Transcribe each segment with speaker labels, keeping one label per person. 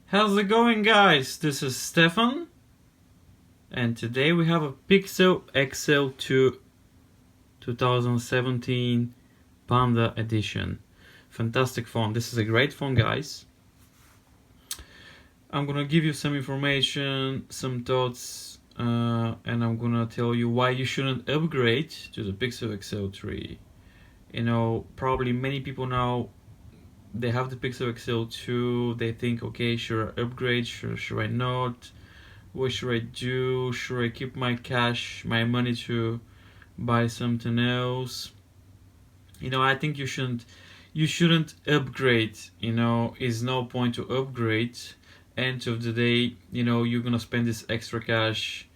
Speaker 1: How's it going, guys? This is Stefan, and today we have a Pixel XL2 2017 Panda Edition. Fantastic phone. This is a great phone, guys. I'm gonna give you some information, some thoughts, and I'm gonna tell you why you shouldn't upgrade to the Pixel XL3. Probably many people now, they have the Pixel XL2, they think, okay, should I upgrade, should I not, what should I do, should I keep my cash, my money to buy something else? I think you shouldn't upgrade. Is no point to upgrade. End of the day, you're gonna spend this extra cash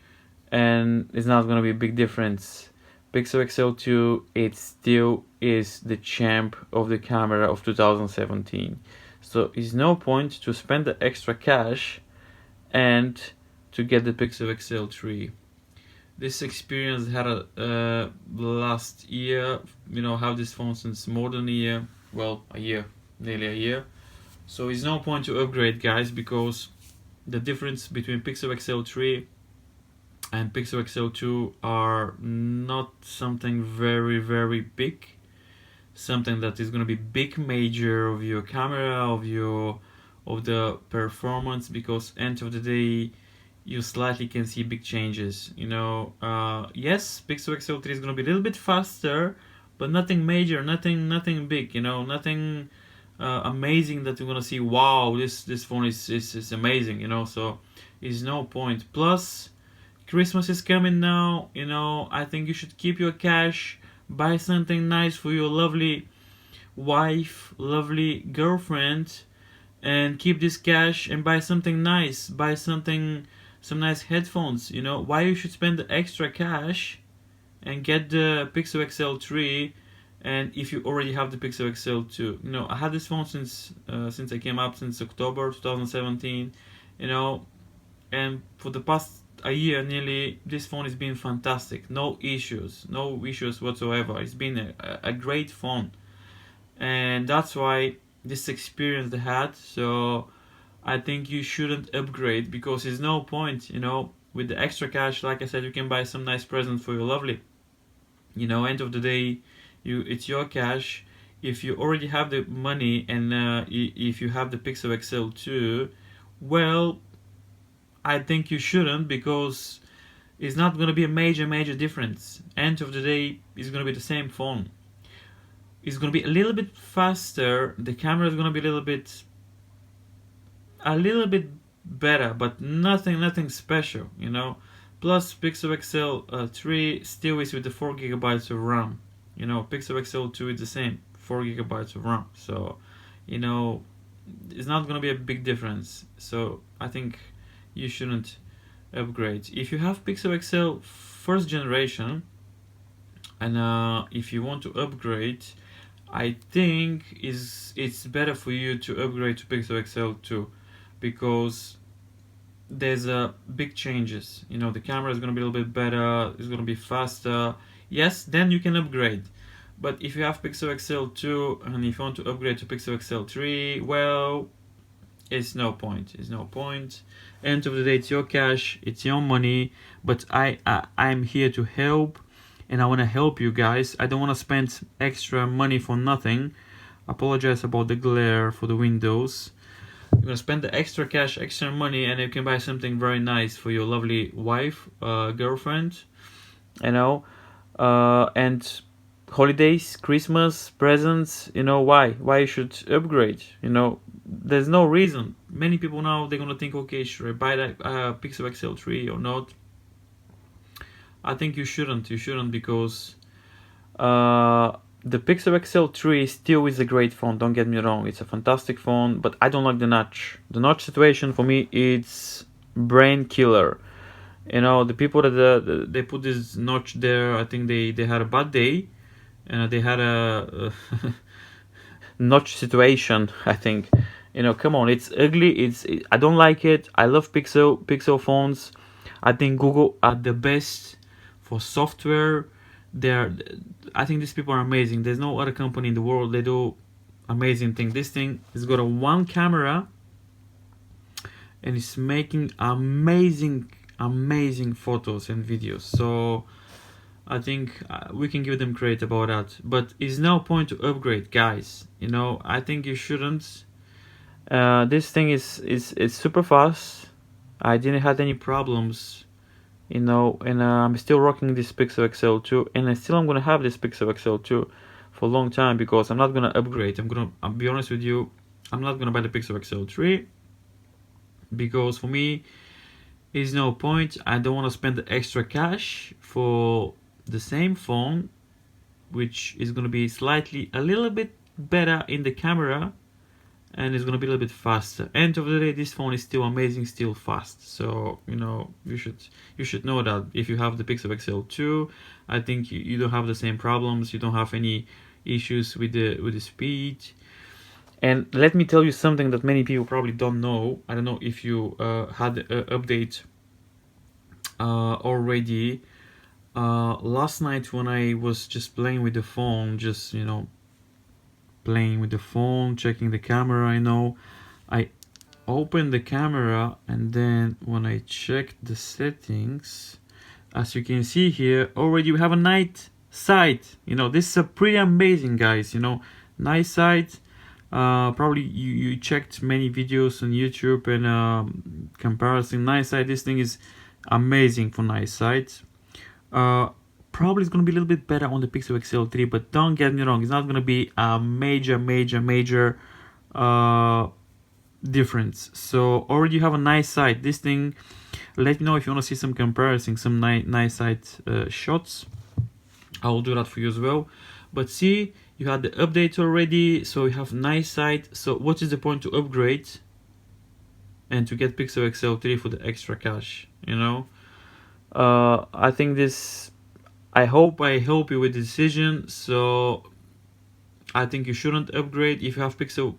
Speaker 1: and it's not gonna be a big difference. Pixel XL2, it still is the champ of the camera of 2017. So it's no point to spend the extra cash and to get the Pixel XL3. This experience had last year. Have this phone since more than a year. Well, a year, nearly a year. So it's no point to upgrade, guys, because the difference between Pixel XL3 and Pixel XL2 are not something very, very big. Something that is going to be big major of your camera, of the performance, because end of the day you slightly can see big changes. Yes, Pixel XL3 is going to be a little bit faster, but nothing major, nothing big. Nothing amazing that you're going to see. Wow, this phone is amazing. So is no point. Plus, Christmas is coming now. I think you should keep your cash, buy something nice for your lovely wife, lovely girlfriend, and keep this cash and buy something nice. Buy some nice headphones. Why you should spend the extra cash and get the Pixel XL3, and if you already have the Pixel XL2. I had this phone since I came up, since October 2017. And for the past a year nearly, this phone has been fantastic. No issues whatsoever. It's been a great phone, and that's why this experience they had. So I think you shouldn't upgrade, because there's no point. With the extra cash, like I said, you can buy some nice present for your lovely. End of the day, it's your cash. If you already have the money, and if you have the Pixel XL2, well, I think you shouldn't, because it's not going to be a major difference. End of the day, it's going to be the same phone. It's going to be a little bit faster. The camera is going to be a little bit better, but nothing special. Plus, Pixel XL3 still is with the 4 GB of RAM. Pixel XL2 is the same, 4 GB of RAM. So, it's not going to be a big difference. So I think you shouldn't upgrade. If you have Pixel XL first generation, and if you want to upgrade, I think it's better for you to upgrade to Pixel XL2, because there's big changes. The camera is going to be a little bit better, it's going to be faster. Yes, then you can upgrade. But if you have Pixel XL2 and if you want to upgrade to Pixel XL3, well, it's no point. End of the day, it's your cash, it's your money. But I'm here to help, and I want to help you guys. I don't want to spend extra money for nothing. Apologize about the glare for the windows. You're gonna spend the extra cash, extra money, and you can buy something very nice for your lovely wife, girlfriend. And holidays, Christmas, presents. Why you should upgrade. There's no reason. Many people now, they're gonna think, okay, should I buy that Pixel XL3 or not? I think you shouldn't, because the Pixel XL3 still is a great phone. Don't get me wrong, it's a fantastic phone, but I don't like the notch. The notch situation for me, it's brain killer. The people that they put this notch there, I think they had a bad day, and they had a notch situation. I think, come on, it's ugly. I don't like it. I love Pixel phones. I think Google are the best for software. I think these people are amazing. There's no other company in the world they do amazing thing. This thing has got a one camera and it's making amazing photos and videos. So I think we can give them credit about that. But it's no point to upgrade, guys. You know, I think you shouldn't. This thing is it's super fast. I didn't have any problems, you know, and I'm still rocking this Pixel XL 2, and I'm gonna have this Pixel XL 2 for a long time because I'm not gonna upgrade. I'll be honest with you, I'm not gonna buy the Pixel XL 3 because for me, is no point. I don't want to spend the extra cash for the same phone, which is gonna be a little bit better in the camera and it's gonna be a little bit faster. End of the day, this phone is still amazing, still fast. So you know, you should know that if you have the Pixel XL 2, I think you don't have the same problems. You don't have any issues with the speed. And let me tell you something that many people probably don't know. I don't know if you had an update already. Last night when I was just playing with the phone, just you know, playing with the phone, checking the camera, I opened the camera and then when I checked the settings, as you can see here, already we have a night sight. You know, this is a pretty amazing, guys. You know, night sight. Probably you checked many videos on YouTube and comparison night sight. This thing is amazing for night sight. Probably it's going to be a little bit better on the Pixel XL 3, but don't get me wrong, it's not going to be a major difference. So already you have a nice sight. This thing, let me know if you want to see some comparison, some nice sight shots. I will do that for you as well. But see, you had the update already, so you have nice sight. So what is the point to upgrade and to get Pixel XL 3 for the extra cash, you know? I think this, I hope I help you with the decision. So I think you shouldn't upgrade. If you have Pixel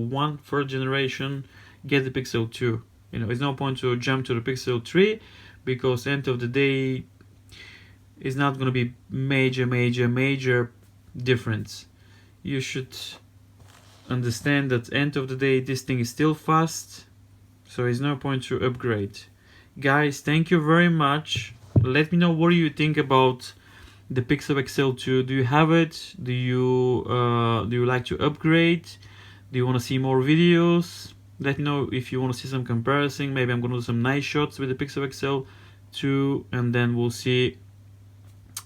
Speaker 1: 1 third generation, get the Pixel 2. You know, there's no point to jump to the Pixel 3 because end of the day it's not going to be major difference. You should understand that end of the day this thing is still fast, so there's no point to upgrade. Guys, thank you very much. Let me know what do you think about the Pixel XL 2. Do you have it? Do you like to upgrade? Do you want to see more videos? Let me know if you want to see some comparison. Maybe I'm going to do some nice shots with the Pixel XL 2 and then we'll see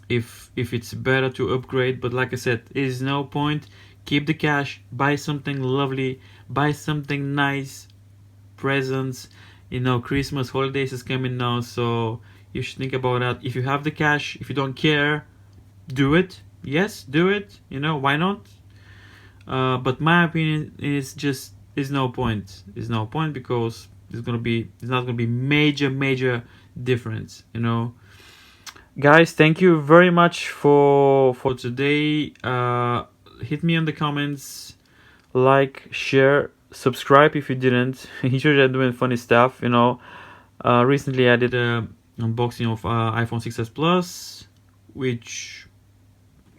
Speaker 1: if it's better to upgrade. But like I said, there is no point. Keep the cash, buy something lovely, buy something nice, presents. You know, Christmas holidays is coming now, so you should think about that. If you have the cash, if you don't care, do it. Yes, do it. You know, why not? But my opinion is just is no point. There's no point because it's not gonna be major difference. You know, guys, thank you very much for today. Hit me in the comments, like, share, subscribe if you didn't. Usually I'm doing funny stuff, you know. Recently I did a unboxing of iPhone 6s Plus, which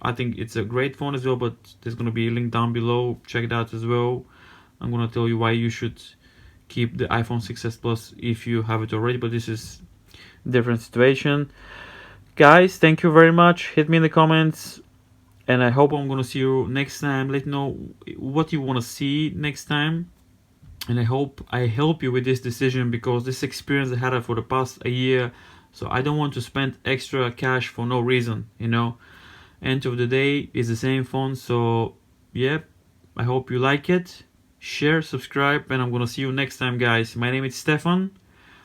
Speaker 1: I think it's a great phone as well, but there's gonna be a link down below. Check it out as well. I'm gonna tell you why you should keep the iPhone 6s Plus if you have it already, but this is a different situation. Guys, thank you very much. Hit me in the comments and I hope I'm gonna see you next time. Let me know what you want to see next time, and I hope I help you with this decision because this experience I had for the past a year, so I don't want to spend extra cash for no reason, you know. End of the day is the same phone, so yeah, I hope you like it. Share, subscribe, and I'm gonna see you next time, guys. My name is Stefan.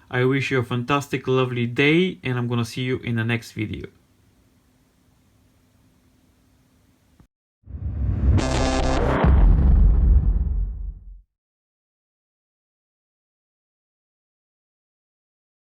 Speaker 1: I wish you a fantastic lovely day and I'm gonna see you in the next video.